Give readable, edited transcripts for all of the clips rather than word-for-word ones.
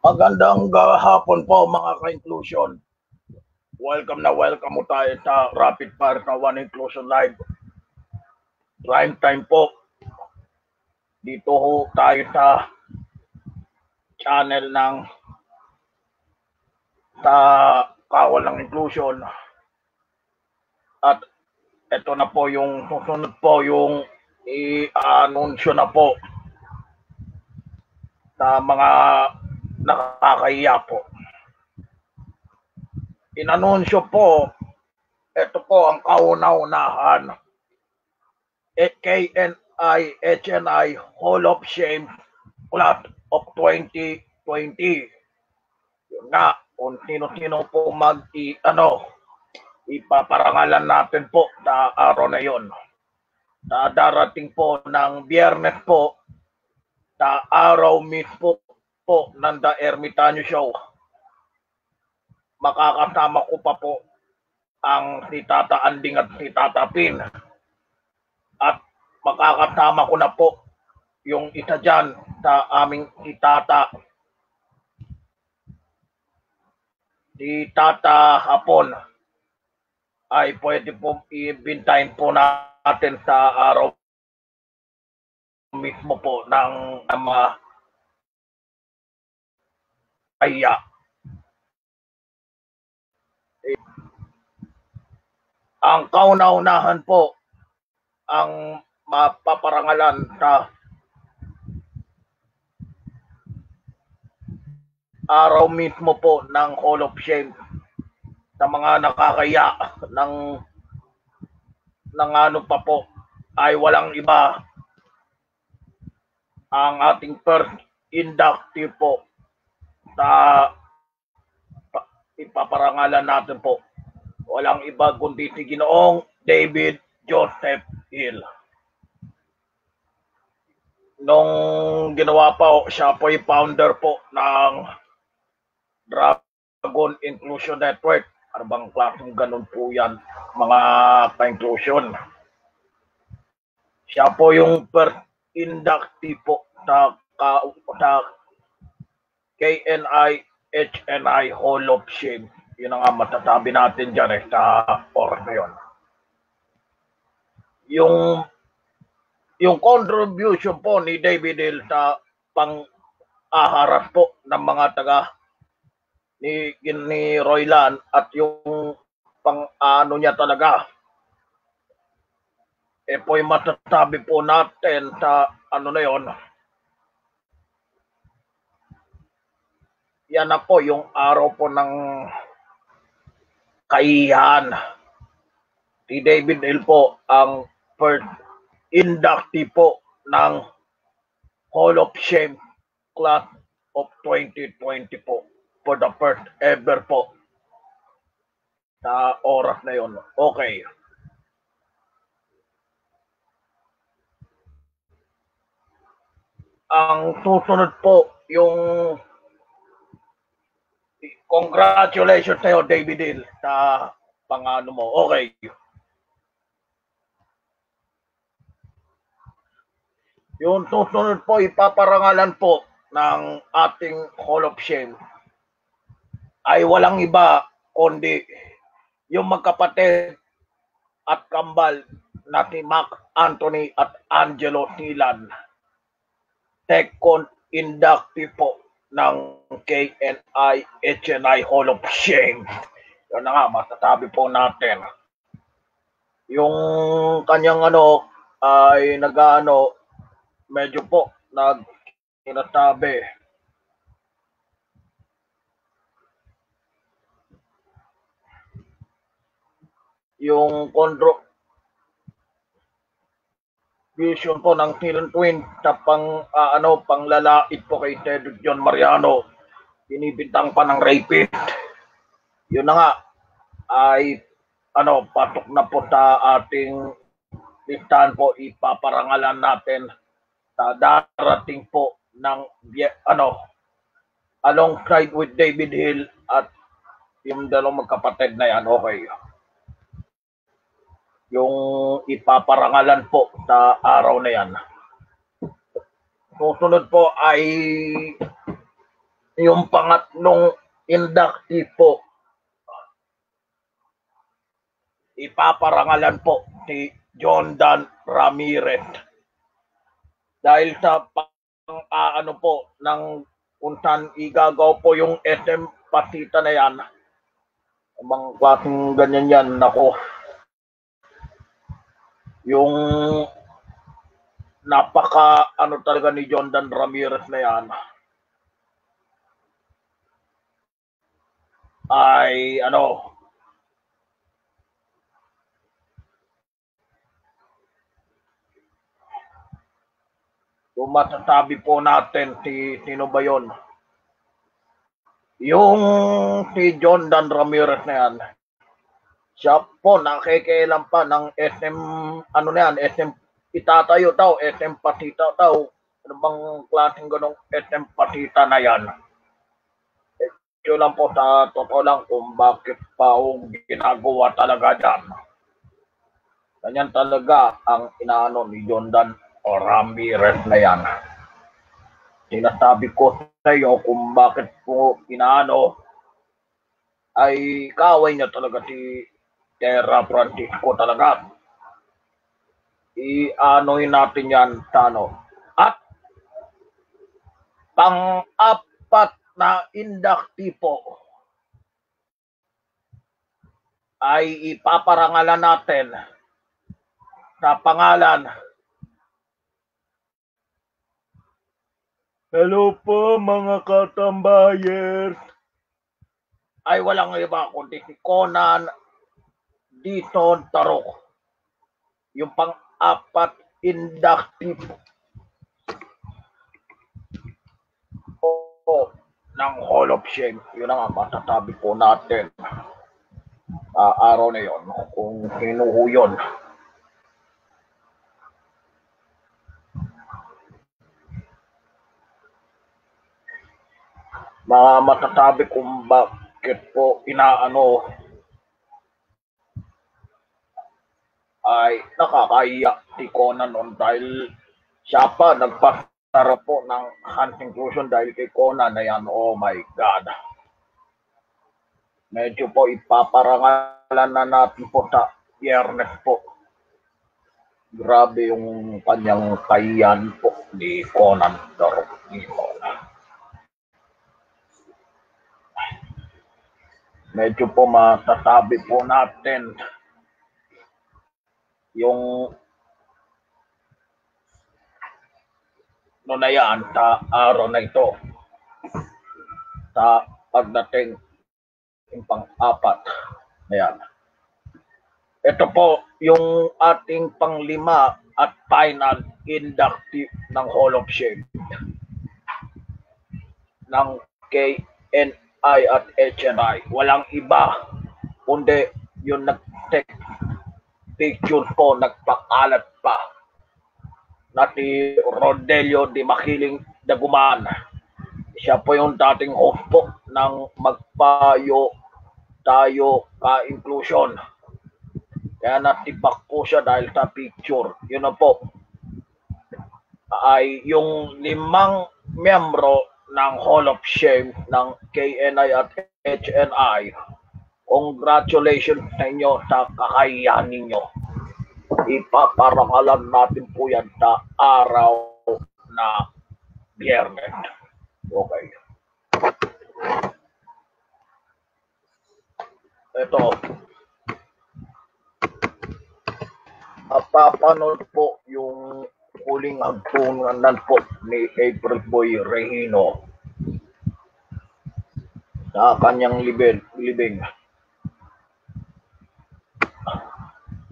Magandang hapon po mga ka-inclusion. Welcome mo tayo sa Rapid Fire na One Inclusion Live. Prime time po. Dito ho tayo sa channel ng sa Kawal ng Inclusion. At ito na po yung susunod po yung i-anunsyo na po sa mga nakakahiya po. Inanunsyo po, ito po ang kauna-unahan. KNI HNI Hall of Shame Class of 2020. Yun nga, kung sino-sino po ipaparangalan natin po sa araw na yon. Sa darating po ng Biyernes po, sa araw mismo po ng The Ermitanyo Show, makakasama ko pa po ang si Tata Anding at si Tata Pin. At makakasama ko na po yung isa dyan sa aming si Tata Hapon ay pwede po ibintahin po natin sa araw mismo po ng kaya. Ang kauna-unahan po ang mapaparangalan sa araw mismo po ng Hall of Shame sa mga nakakaya ng ano pa po ay walang iba ang ating first inductee po sa ipaparangalan natin po. Walang iba kundi si Ginoong David Joseph Hill. Nung ginawa pa siya po yung founder po ng Dragon Inclusion Network. Ano bang klaseng ganun po yan, mga ka-inclusion. Siya po yung first inductee po sa KNI HNI Hall of Shame. Yun ang nga masasabi natin dyan sa oras na yun. Yung contribution po ni David Hill sa pang-aharas po ng mga taga ni Roylan at yung pang-ano niya talaga po yung masasabi po natin sa ano na yon. Yan na po yung araw po ng kaihan. Si David Hill po ang first inductee po ng Hall of Shame Class of 2020 po for the first ever po sa oras na yon. Okay. Ang susunod po yung congratulations sa'yo, David Hill, sa pangano mo. Okay. Yung susunod po, ipaparangalan po ng ating Hall of Shame ay walang iba kundi yung magkapatid at kambal na si Mark Anthony at Angelo Silan. Second inductee po ng KNI HNI Hall of Shame. Yun na nga, masasabi po natin. Yung kanyang ay medyo po sinasabi. Yung contribution po ng Silan Twin sa panglalait po kay Cedric John Mariano, binibintang pa ng rapist. Yun na nga ay patok na po sa ating listahan po, ipaparangalan natin sa darating po ng alongside with David Hill at yung dalawang magkapatid na yan. Okay. Yung ipaparangalan po sa araw na yan. Susunod po ay Yung pangatlong inductee po, ipaparangalan po si John Dan Ramirez. Dahil sa ano po ng kung saan igagaw po yung SM Pasita na yan. Ibang klaseng ganyan yan, nako. Yung napaka ano talaga ni John Dan Ramirez na yan ay ano, kung masasabi po natin sino ba yon? Yung si John Dan Ramirez na yan, siya po nakikialam pa ng SM, ano na yan, SM itatayo daw, SM Pasita daw. Ano bang klaseng ganong SM Pasita na yan? Yun lang po sa totoo lang kung bakit pa ginagawa talaga dyan. Ganyan talaga ang inaano ni John Dan Ramirez na yan. Sinasabi ko sa iyo kung bakit po inaano ay kaway niya talaga si Terra Francisco talaga. I-anoin natin yan sa ano. At pang-apat na inductee po ay ipaparangalan natin sa pangalan. Hello po mga katambayers. Ay walang iba kundi si Conan Dison Tarok. Yung pang-apat inductee po ng Hall of Shame. Yun ang masasabi po natin. Araw na yon kung sino ho yun. Mga masasabi kung bakit po inaano ay nakakaiyak si Conan noon dahil siya pa nagpasara po ng hunting inclusion dahil kay Conan na yan. Oh my God. Medyo po ipaparangalan na natin po sa Biyernes po. Grabe yung kanyang kayan po ni Conan Darok dito. Medyo po masasabi po natin yung no na yan sa araw na ito sa pagdating yung pang-apat na yan. Ito po yung ating pang-5 at final inductee ng Hall of Shame ng KNI at HNI. Walang iba kundi yung nag-take picture po, nagpakalat pa na si Rodelio Di Makiling Daguman. Siya po yung dating host po ng Magpayo Tayo Ka-Inclusion. Kaya natibak po siya dahil sa picture. Yun na po. Ay yung 5 miyembro ng Hall of Shame ng KNI at HNI. Congratulations sa inyo sa kakayahan ninyo. Ipaparangalan natin po yan sa araw na Biyernes. Okay. Ito. Papanood po yung huling hagtunan po ni April Boy Regino sa kanyang libing.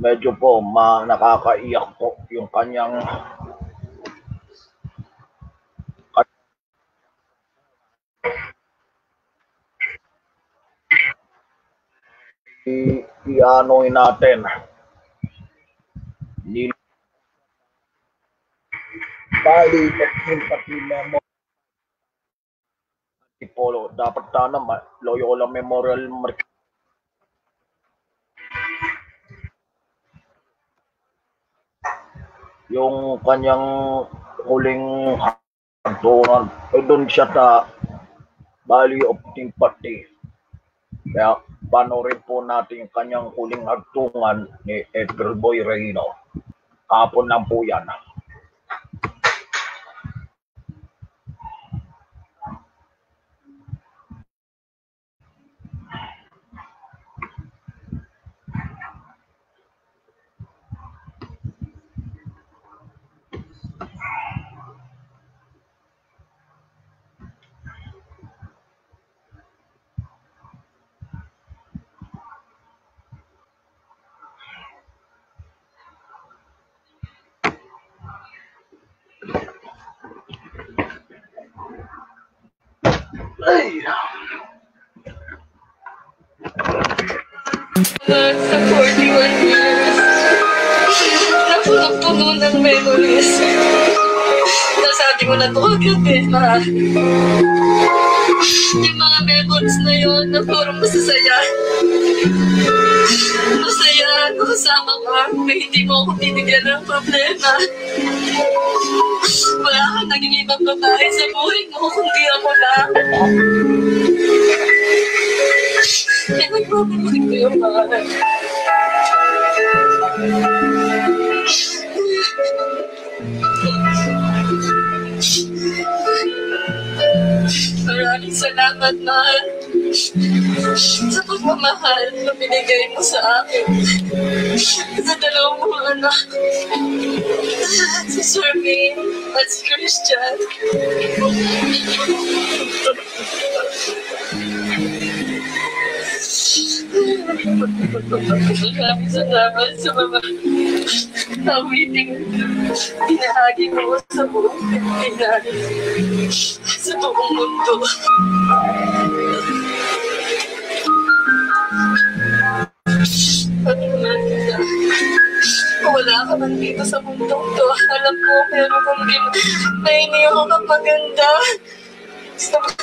Medyo po nakakaiyak po yung kanyang i-anoin natin. Bali, pati memo Polo, dapat sana Loyola Memorial yung kanyang huling hagtunan. Doon siya sa Value of Team Party. Kaya panoorin po natin yung kanyang huling agtungan ni Edgar Boy Reino. Kahapon lang po yan. Ay! Sa 41 years, napunong-puno ng memories. Nasabi ko na ito kagabi na yung mga memories na yun na puro masasaya. Masaya, nakasama ka, na hindi mo ako binigyan ng problema. Wala kang naging ibang babae sa buhay mo, kundi ako lang. Kaya nagpapabalik ko yung mga maraming salamat, mahal, sa pagmamahal na binigay mo sa akin. Sa dalawang mga anak, si Shermaine at si Christian. Maraming salamat sa mga awiting pinahagi mo sa buong Pilipinas, sa buong mundo. Wala ka man dito sa mundong to. Alam ko, pero kung may iniyo ka maganda sa mga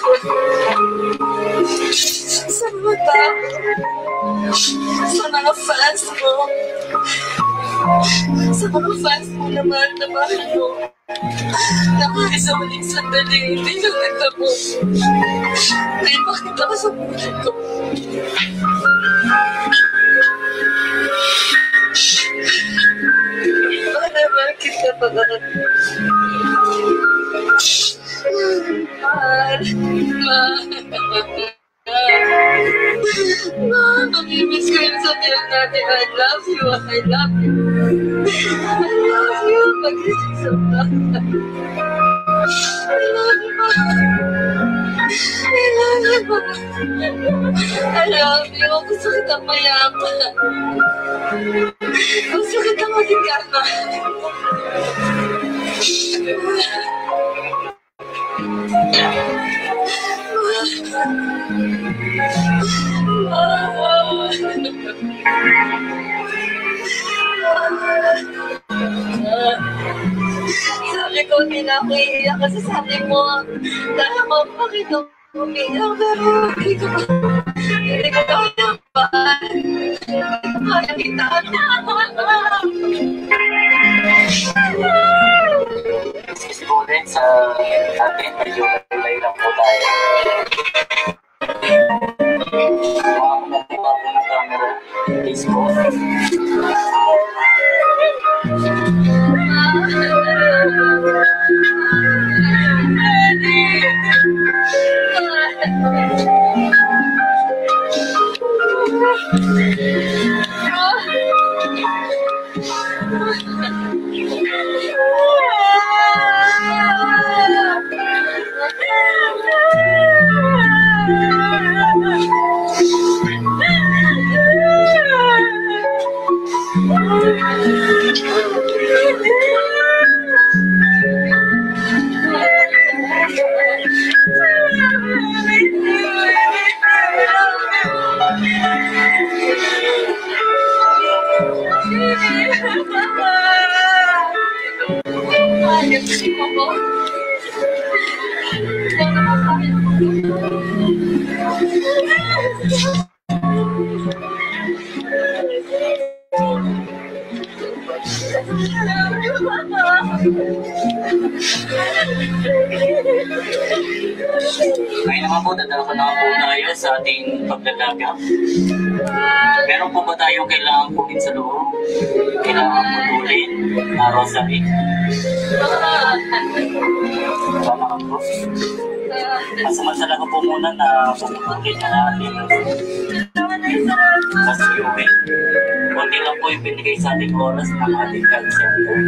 tao, sa mga fans mo, sa mga fans mo na mahal mo, na kahit sa huling sandali, hindi lang nagtapos. Ay, makita ka sa buhay ko. Mahal kita pa. Mamimiss ko yung sabihan natin, I love you, I love you. I love you, pag-isip sa bata. I love you, I love you, I love you. Gusto kitang mayaman. Gusto kitang maging kama. Sabi ko, hindi na ako iiyak kasi sabi mo, dahil mo pakita umiyak, pero hindi ko kaya pa. Hindi ko Students sa atin, medyo nalay lang po tayo. Mga po ng camera, please po. Ngayon naman po, dadalakan naman po tayo sa ating pagdadaga. Meron po ba tayong kailangan punin sa loob? Kailangan putulin na rosary? Wala ka po. Masamasala ko po muna na puputulin na natin sa CUN. Kunti lang po yung binigay sa ating oras ng ating health center.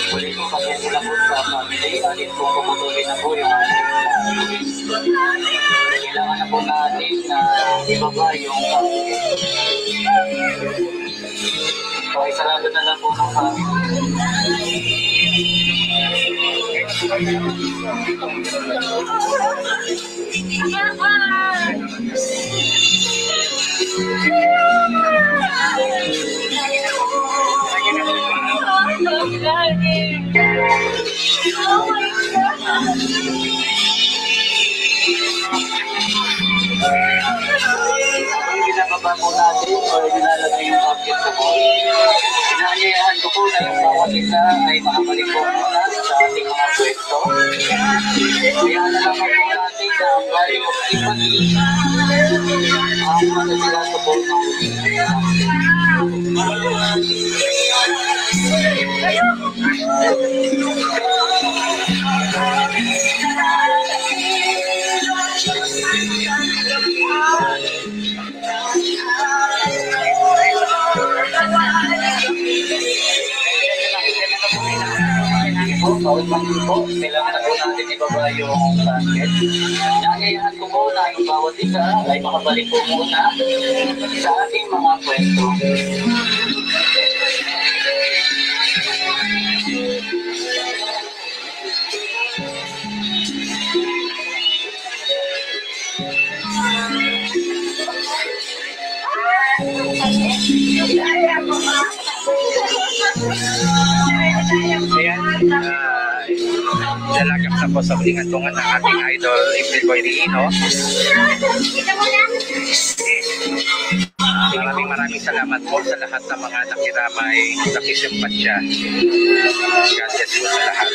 Muli po kasi sila po sa family, alit po puputulin na po yung kailangan na po natin na ibaba yung so isarado na lang po ng ginababa po natin o nilalagay yung object sa ball. Inaanyayahan ko po na yung bawat isa ay makabalik po muna sa ating mga pwesto. Kaya nalaman po natin na ang value of empathy ang manasilaso po ng bawat pag-ipo, kailangan na po natin ibaba yung basket. Inaanyayahan ko po na yung bawat isa ay makabalik po muna sa ating mga pwesto. Ayan, lalagap na po sa huling hantungan ng ating idol, April Boy Riino. Maraming salamat po sa lahat ng mga nakiramay, nakisimpatsya. God bless po sa lahat.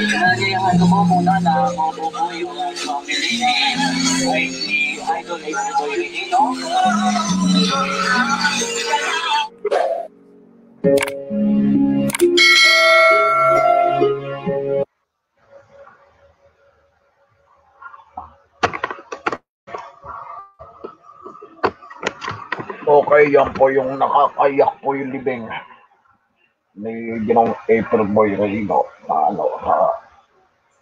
Inaanyayahan ko po muna na mabubuo yung family ni Idol April Boy Riino. Okay, yan po yung nakakayak po yung libing ni Ginong April Boy Riino na sa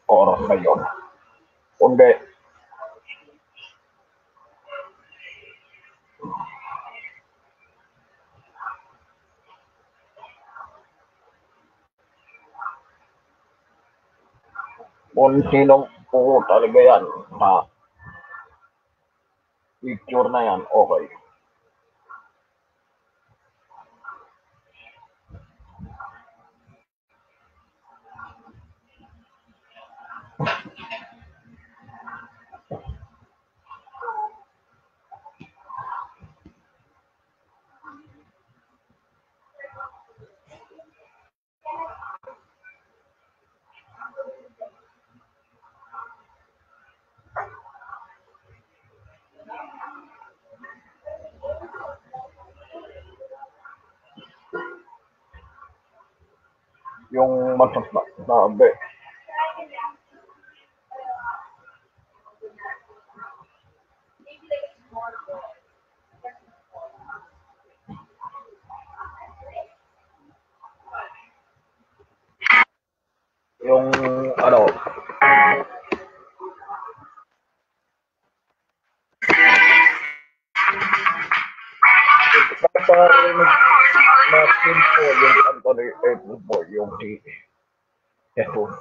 oras na yun. Kundi Kung sinong po talaga yan na picture na yan, okay. Yung masasabi. Yung ano, paparinig natin po yung Anthony Edwin po, yung si Jesus.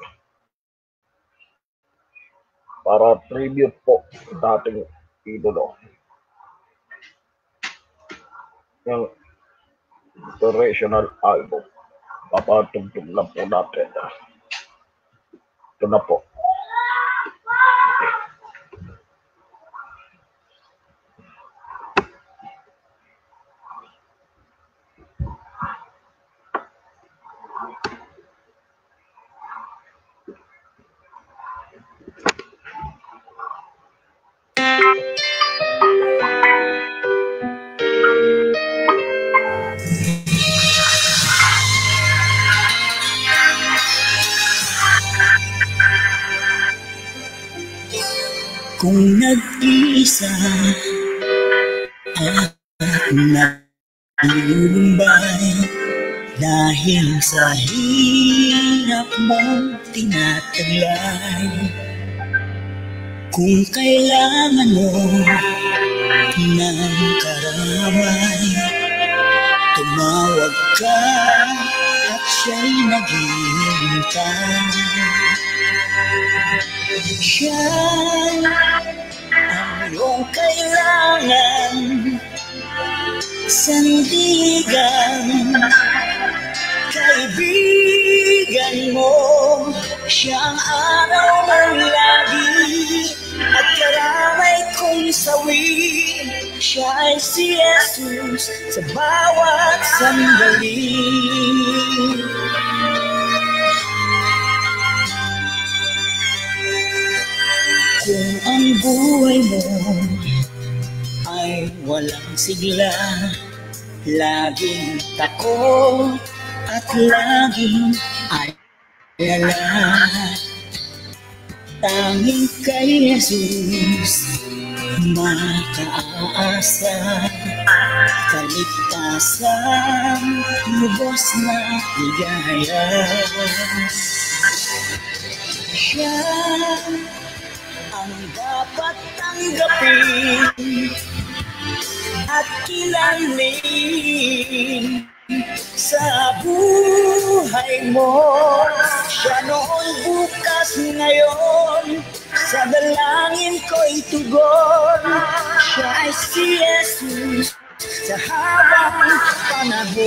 Para tribute po sa ating idolo. Yung inspirational album. Papatugtog lang po natin. Ito na po. Kung nag-iisa at nalulumbay dahil sa hirap mong tinataglay, kung kailangan mo ng karamay, tumawag ka at siya'y naghihintay. Siya ang iyong kailangan, sandigan, kaibigan mo. Siyang araw mong lagi at karamay kong sawi. Siya ay si Jesus sa bawat sandali. Kung ang buhay mo ay walang sigla, laging takot at laging alala, tanging kay Jesus makaasa, kaligtasan, lubos na ligaya. Siya ang dapat tanggapin at kilalin sa buhay mo. Siya noon, bukas, ngayon, sa dalangin ko'y tugon. Siya ay si Jesus sa habang panahon.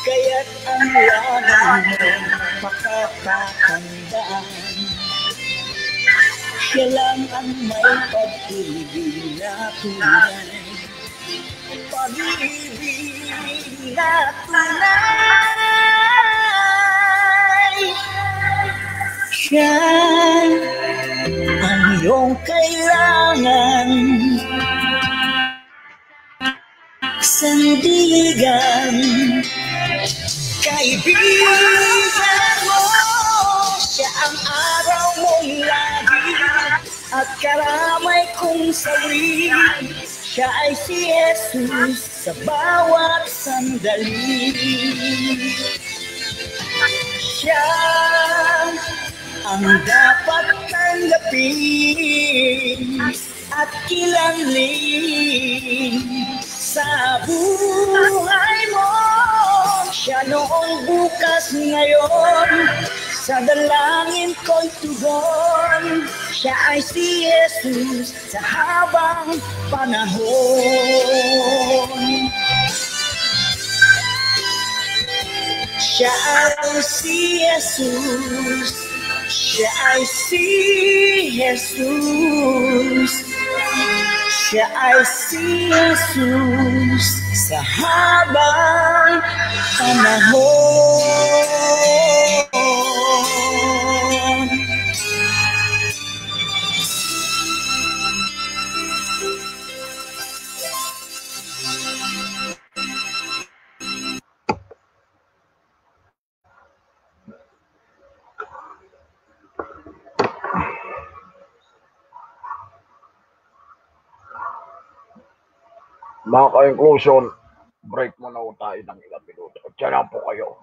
Kaya't ang laban mo makatatandaan, siya lang ang may pag-ibig na tunay, pag-ibig na tunay. Siya ang iyong kailangan, sandigan, kaibigan mo. Siya ang araw mong lagi at karamay kong sawi. Siya ay si Jesus sa bawat sandali. Siya ang dapat tanggapin at kilanling sa buhay mo. Siya noong, bukas, ngayon, sa dalangin ko'y tugon. Siya ay si Jesus sa habang panahon. Siya ay si Jesus. Siya ay si Jesus. Siya ay si Jesus sa habang panahon. Mga ka-inclusion, break muna po tayo ng ilang minuto. Diyan lang po kayo.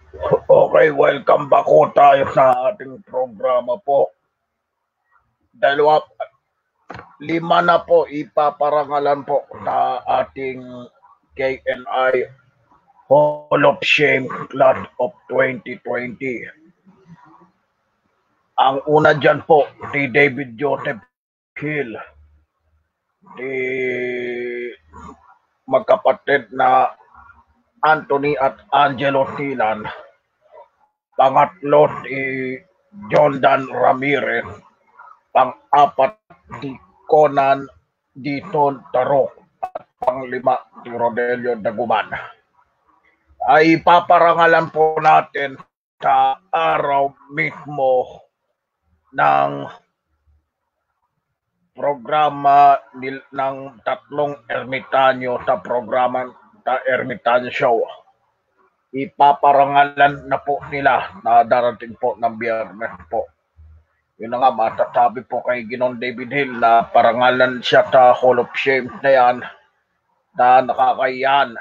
Okay, welcome back po tayo sa ating programa po. Lima na po ipaparangalan po sa ating KNI Hall of Shame Class of 2020. Ang una dyan po, si David Joseph Hill, si magkapatid na Anthony at Angelo Silan. Pangatlo si John Dan Ramirez. Pang-apat si Conan Dison Tarok. At pang-lima si Rodelio Daguman. Ay paparangalan po natin sa araw mismo ng programa ng tatlong ermitanyo sa programa sa Ermitanyo Show. Ipaparangalan na po nila na darating po ng Biyernes po. Yun na nga, masasabi po kay Ginoong David Hill na parangalan siya sa Hall of Shame na yan na nakakayan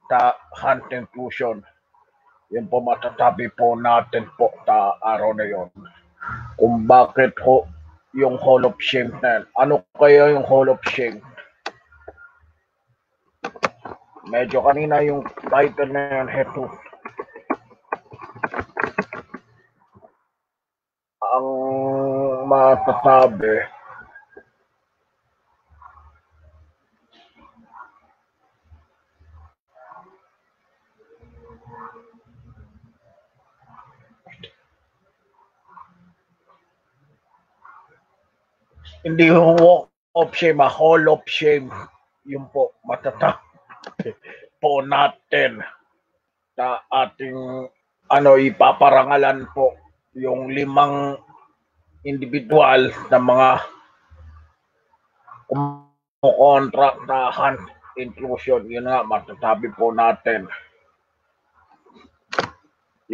sa Hunt Inclusion. Yun po masasabi po natin po sa araw na yun. Kung bakit ho yung Hall of Shame na yan. Ano kaya yung Hall of Shame? Medyo kanina yung title na yan, Jesus. Ang masasabi, hindi Walk of Shame, Hall of Shame. Yun po, masasabi po natin sa ating ipaparangalan po yung 5 individual na mga kumukontra sa Hunt Inclusion. Yun nga, masasabi po natin.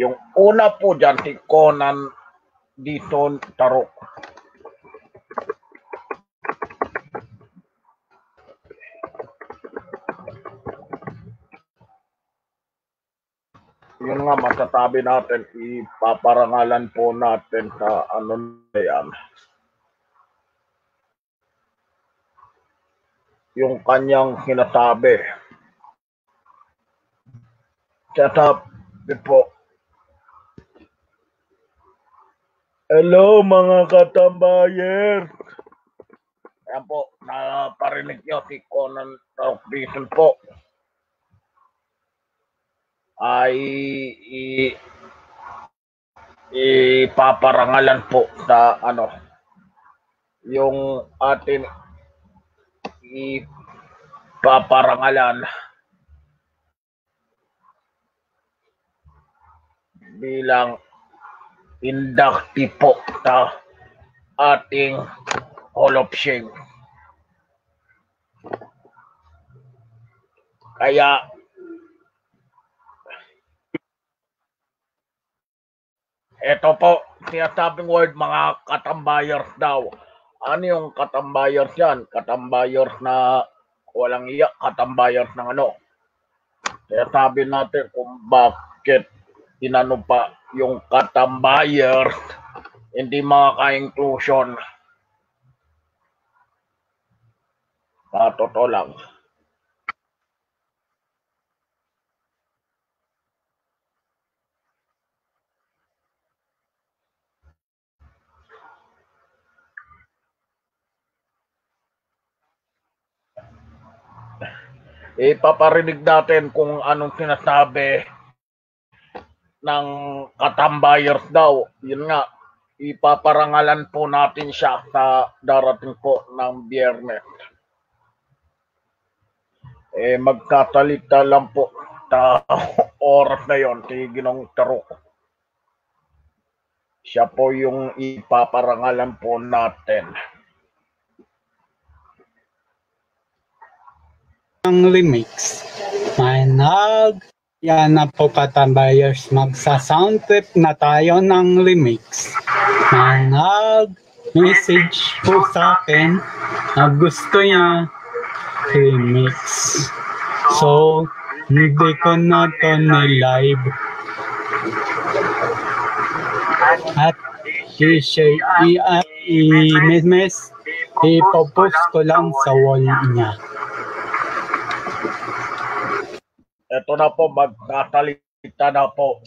Yung una po dyan, si Conan Dison Tarok. Yun nga, masasabi natin, ipaparangalan po natin sa ano na yan. Yung kanyang sinasabi. Sasabi po, hello mga katambayer. Ayan po, naparinig nyo si Conan Dison po. Ay ipaparangalan po sa yung atin ipaparangalan bilang inductee po sa ating Hall of Shame. Kaya ito po, sinasabing word, mga katambayers daw. Ano yung katambayers yan? Katambayers na walang iyak, katambayers ng ano. Sinasabi natin kung bakit inano pa yung katambayers, hindi mga ka-inclusion. Totoo lang. Ipaparinig natin kung anong sinasabi ng katambayers daw. Yun nga, ipaparangalan po natin siya sa darating po ng Biyernes. Magkasalita lang po sa oras na yon si Ginoong Tarok. Siya po yung ipaparangalan po natin. Ang remix. Yan na po katambayers, magsa-sound trip na tayo ng remix. Message po sa akin na gusto niya remix. So, hindi ko na to ni-live. At i-miss, ipopost ko lang sa wall niya. Ito na po, magkasalita na po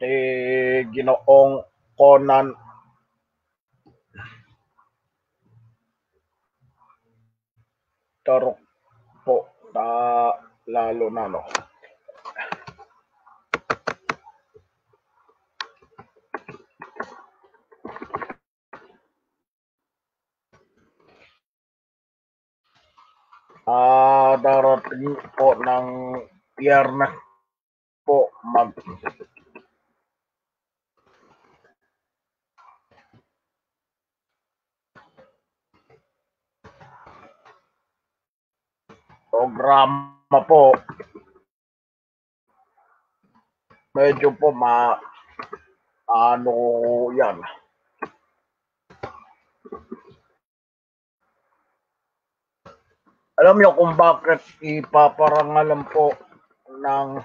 si Ginoong Conan Tarok po sa lalo na no. Darating po ng Biyernes po programa po. Medyo po ano yan. Alam niyo kung bakit ipaparangalan po ng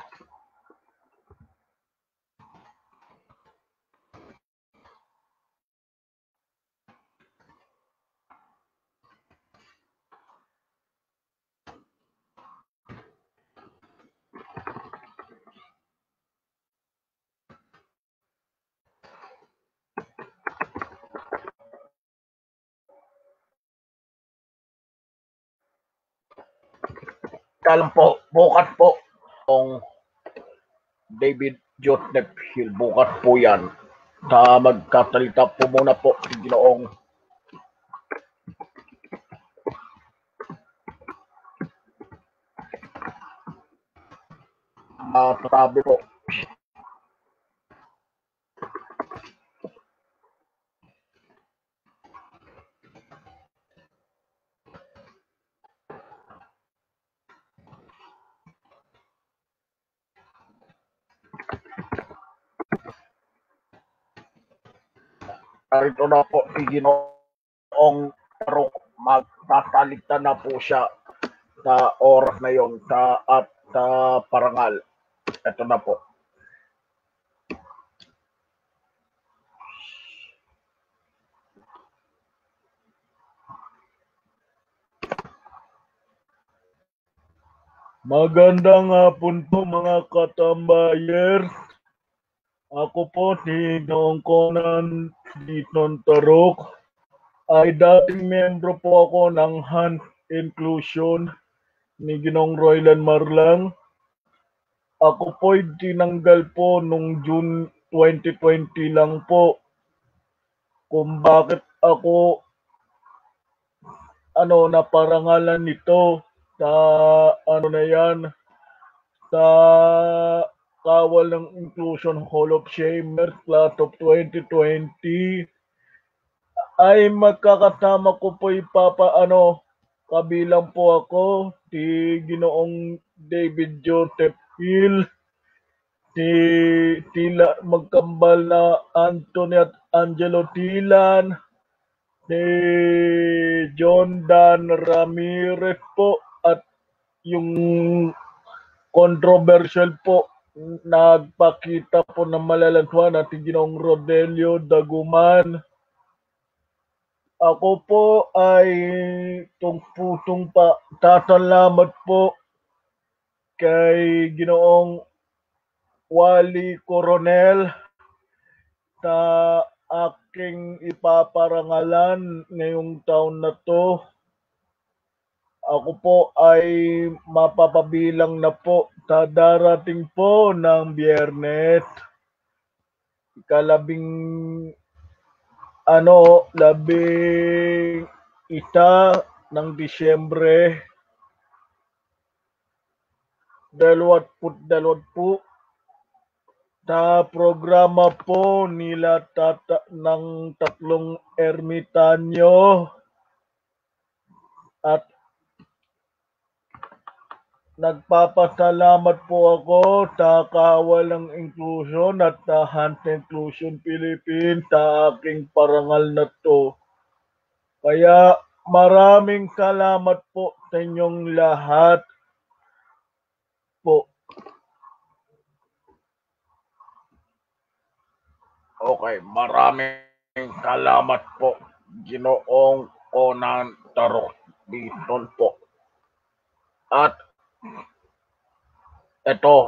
alam po, bukas po kung David Joseph Hill, bukas po yan. Magkasalita po muna po si Ginoong sabi po. Narito na po si Ginoong Tarok, magsasalita na po siya sa oras na yon sa parangal. Ito na po. Magandang hapon po mga katambayers. Ako po si Ginoong Conan Tarok. Ay dating membro po ako ng Hunt Inclusion ni Ginoong Roylan Marlang. Ako po'y tinanggal po nung June 2020 lang po. Kung bakit ako naparangalan nito sa na yan, sa Kawal ng Inclusion Hall of Shamers Class of 2020 ay magkakasama ko po kabilang po ako si Ginoong David Joseph Hill, si magkambal na Anthony at Angelo Tilan, si John Dan Ramirez po, at yung controversial po nagpakita po ng malalanswan at si Ginoong Rodelio Daguman. Ako po ay pusong pasalamat po kay Ginoong Wally Coronel sa aking ipaparangalan ngayong taon na to. Ako po ay mapapabilang na po sa darating po ng Biyernes, labing isa ng Disyembre 2022 sa programa po nila ng tatlong ermitanyo, at nagpapasalamat po ako sa Kawal ng Inclusion at sa Hunt Inclusion Philippines sa aking parangal na to. Kaya maraming salamat po sa inyong lahat po. Okay, maraming salamat po, Ginoong Conan Tarot Dizon po. At ito,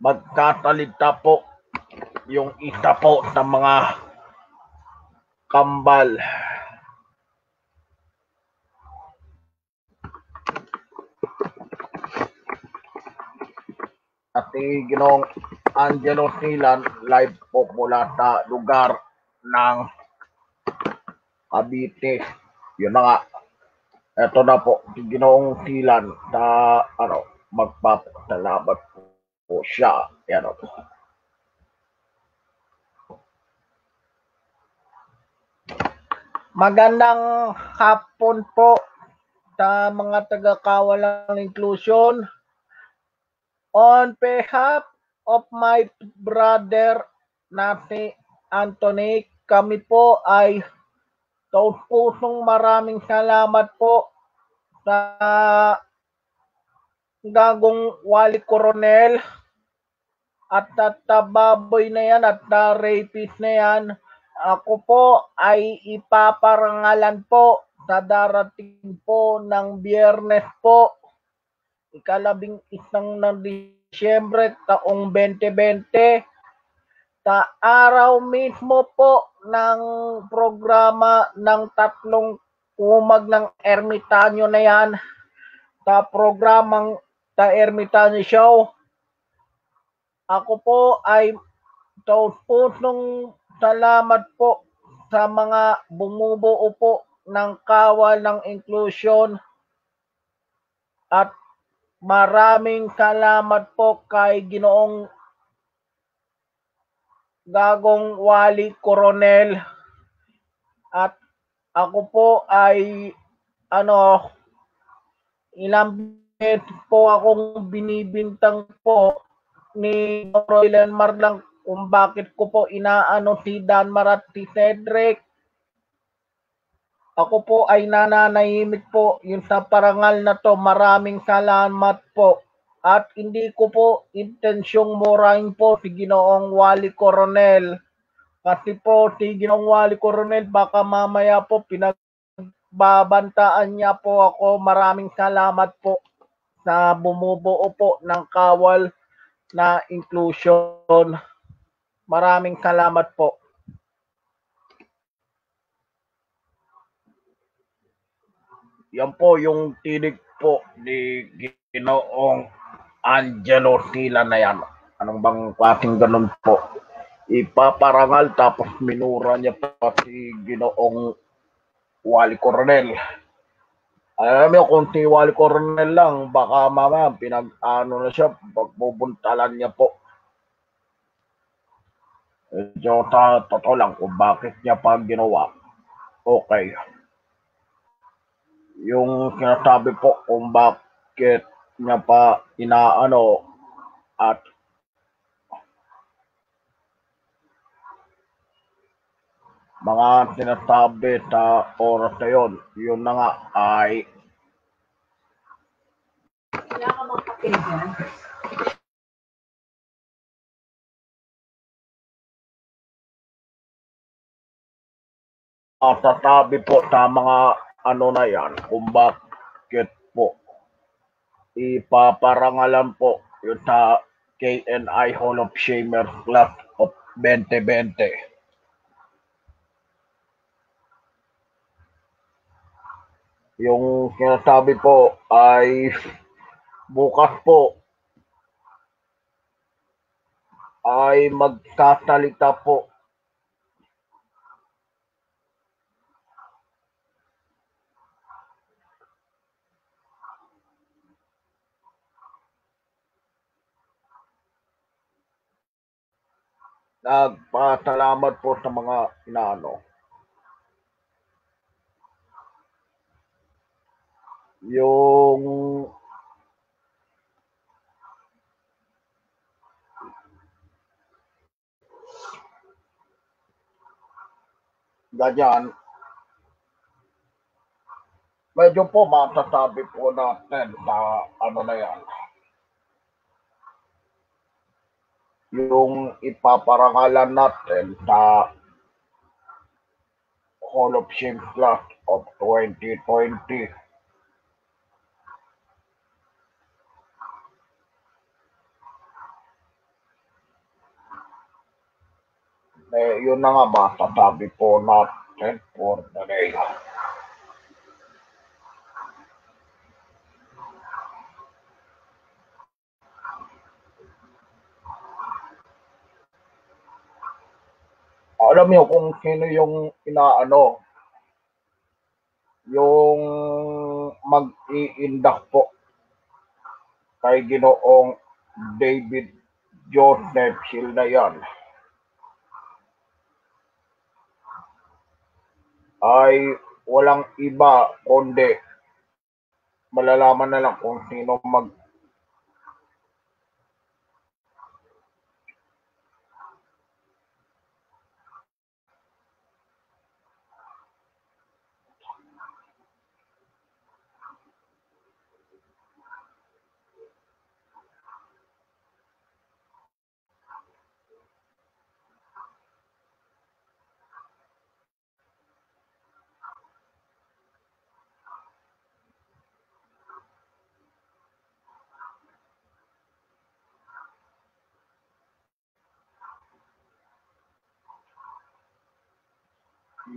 magkasalita po yung isa po sa mga kambal. At si Ginoong Angelo Silan, live po mula sa lugar ng Cavite. Yun na nga. Ito na po, si Ginoong Silan sa magpapasalamat po siya. Yan po. Magandang hapon po sa mga taga-Kawalang Inclusion. On behalf of my brother na si Anthony, kami po ay taus-pusong maraming salamat po sa gagong Wali Coronel at baboy na yan at rapist na yan. Ako po ay ipaparangalan po sa darating po ng Biyernes po, ika-11 ng Disyembre taong 2020, sa araw mismo po ng programa ng 3 kumag ng Ermitanyo na yan, sa programang The Ermitanyo Show. Ako po ay taus-pusong salamat po sa mga bumubuo po ng Kawal ng Inclusion at maraming salamat po kay Ginoong Gagong Wali Coronel. At ako po ay ilang beses po akong binibintang po ni Roylan Marlang kung bakit ko po inaano si Danmar at si Cedric. Ako po ay nananahimik po yung sa parangal na to. Maraming salamat po. At hindi ko po intensyong murahin po si Ginoong Wali Coronel. Kasi po si Ginoong Wali Coronel baka mamaya po pinagbabantaan niya po ako. Maraming salamat po sa bumubuo po ng Kawal na Inclusion. Maraming salamat po. Yan po yung tinig po ni Ginoong Angelo Sila na yan. Anong bang klaseng ganun po? Ipaparangal tapos minura niya pa si Ginoong Wali Coronel. Alam mo kung si Wali Coronel lang, baka mamaya pinag-ano na siya, pagbubuntalan niya po. Medyo totoo lang kung bakit niya pa ginawa. Okay. Yung sinasabi po kung bakit niya pa inaano at mga sinasabi sa oras na yun na nga ay Wala ka mga kapil dyan? sasabi po sa mga na yan kung bakit po ipaparangalan po yun sa KNI Hall of Shamers Class of 2020. Yung sinasabi po ay bukas po ay magsasalita po nagpasalamat po sa mga inaano. Yung ganyan, medyo po masasabi po natin na na yan. yung ipaparangalan natin sa Hall of Shame class of 2020. Yun na nga masasabi po natin for the day. Alam niyo kung sino yung inaano, yung mag-iindak po kay Ginoong David Joseph Silna yan, ay walang iba kundi malalaman na lang kung sino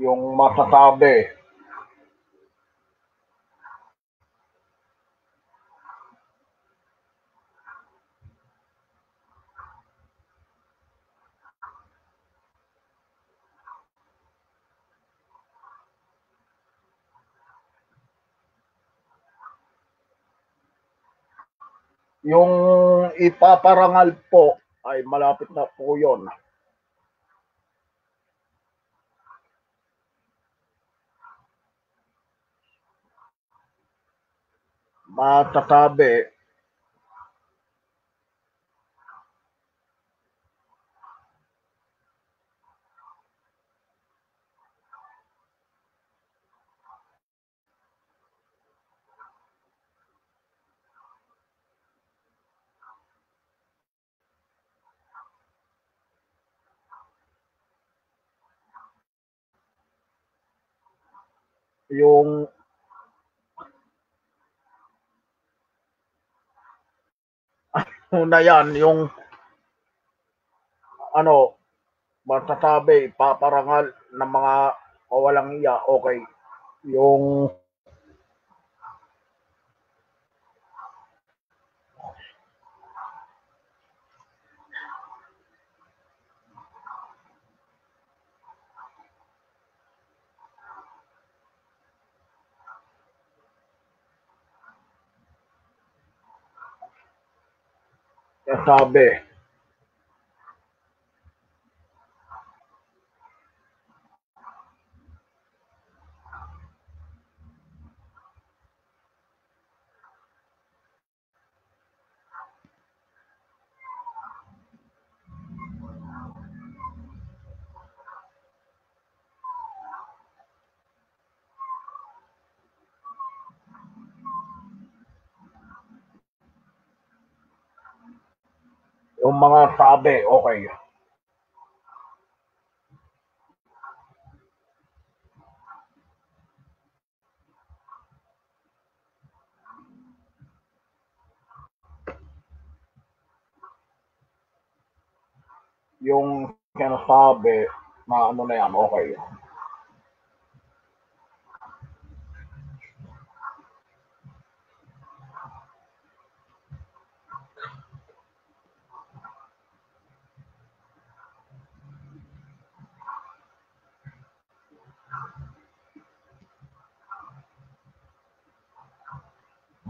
yung masasabi. Yung ipaparangal po ay malapit na po yun. Masasabi yung una yan, yung ano, masasabi, ipaparangal ng mga kawalang iya, okay. Yung sabi, yung mga sabi, okay. Yung sinasabi na ano na yan, okay.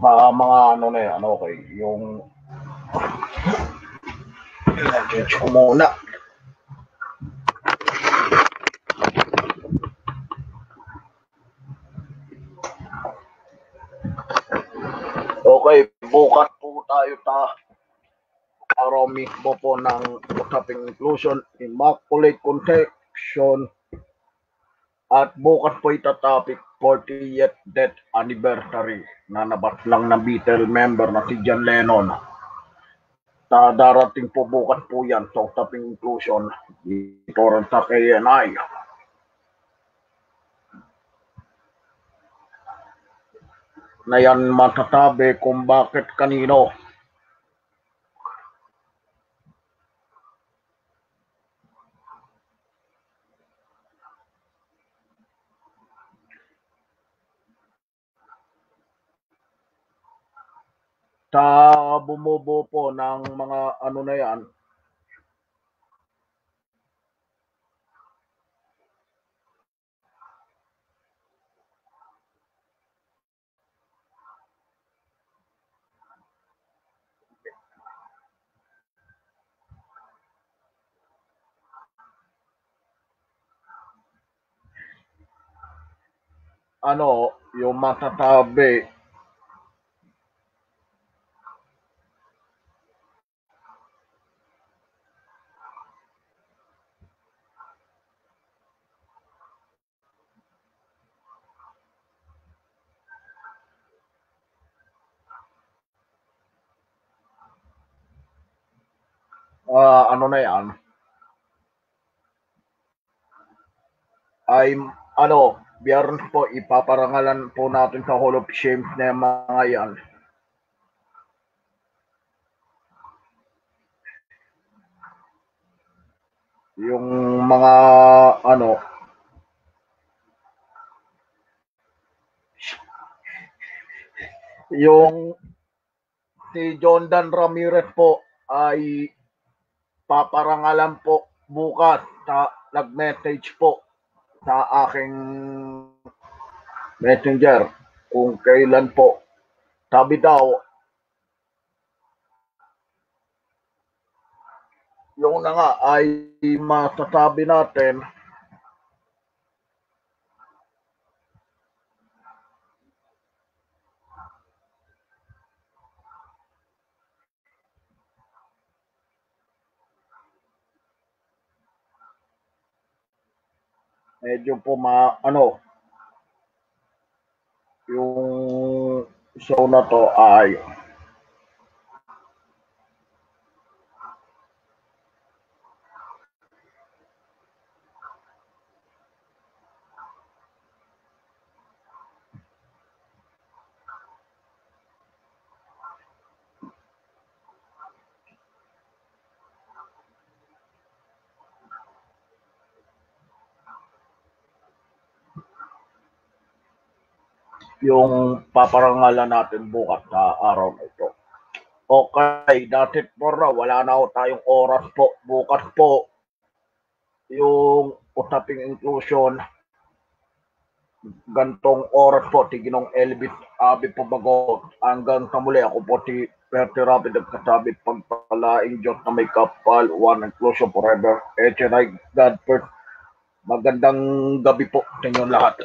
Sa mga ano na yan, okay. Yung i-change ko muna. Okay, bukas po tayo sa araw mismo po ng usaping inclusion, Immaculate Conception, at bukas po ito topic 40th death anniversary na nabas lang ng Beatle member na si John Lennon. darating po bukas po yan sa usaping inclusion dito rin sa KNI. Na yan masasabi kung bakit kanino. Sa bumubuo po ng mga ano na yan, ano, yung masasabi ano na yan, ay ano, Biyernes po ipaparangalan po natin sa Hall of Shame na yung mga yan. Yung mga ano, yung si John Dan Ramirez po ay paparangalan po bukas sa nag-message po sa aking messenger kung kailan po. Sabi daw, yung na nga ay masasabi natin medyo po ano, yung show na to ay yung paparangalan natin bukas sa araw na ito. Okay, that's it for now. Wala na ako tayong oras po. Bukas po yung usaping inclusion. Gantong oras po, tiginong Elvis Abi po bago. Hanggang sa muli, ako po si Perti Rapid nagsasabi pagpalaing Diyos na may kapal, one inclusion forever. HNI God first. Magandang gabi po sa inyong lahat.